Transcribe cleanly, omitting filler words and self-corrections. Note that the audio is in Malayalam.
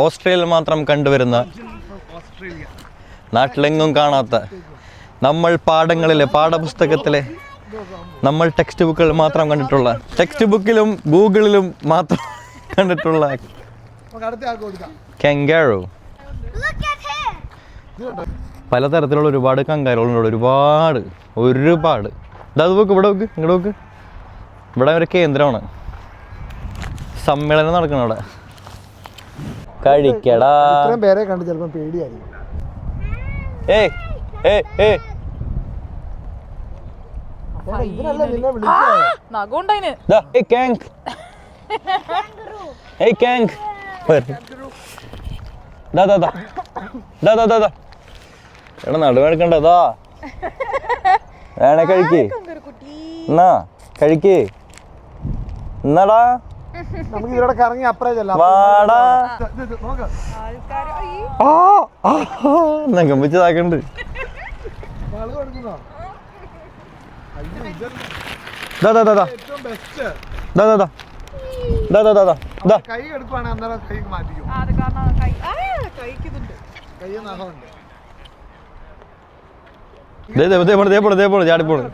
ഓസ്ട്രേലിയയിൽ മാത്രം കണ്ടുവരുന്ന, നാട്ടിലെങ്ങും കാണാത്ത, നമ്മൾ പാഠങ്ങളിലെ പാഠപുസ്തകത്തിലെ, നമ്മൾ ടെക്സ്റ്റ് ബുക്കുകൾ മാത്രം കണ്ടിട്ടുള്ള, ടെക്സ്റ്റ് ബുക്കിലും ഗൂഗിളിലും മാത്രം കണ്ടിട്ടുള്ള കംഗാറു. പലതരത്തിലുള്ള ഒരുപാട് കങ്കാരുകളുണ്ട്. ഒരുപാട്. അത് നോക്ക്, ഇവിടെ നോക്ക്, ഇങ്ങോട്ട് നോക്ക്. ഇവിടെ ഒരു കേന്ദ്രമാണ്, സമ്മേളനം നടക്കണം അവിടെ. കഴിക്കടാ. പേരെ കണ്ട് ചിലപ്പോൾ പേടിയായിരിക്കും. എടാ നടുവെടുക്കണ്ടതാ. വേണേ കഴിക്ക്, എന്നാ കഴിക്ക്, എന്നാടാ നമുക്ക് ഇതിലൂടെ കറങ്ങി അപ്പുറേ ചെല്ലാം. വാടാ. കമ്പിച്ചതാക്കണ്ട്. കൈ എടുക്കുവാണെങ്കിൽ അന്നേരം കൈ മാറ്റിക്കും. കൈ നഖമുണ്ട്. ചാടിപ്പോണ്.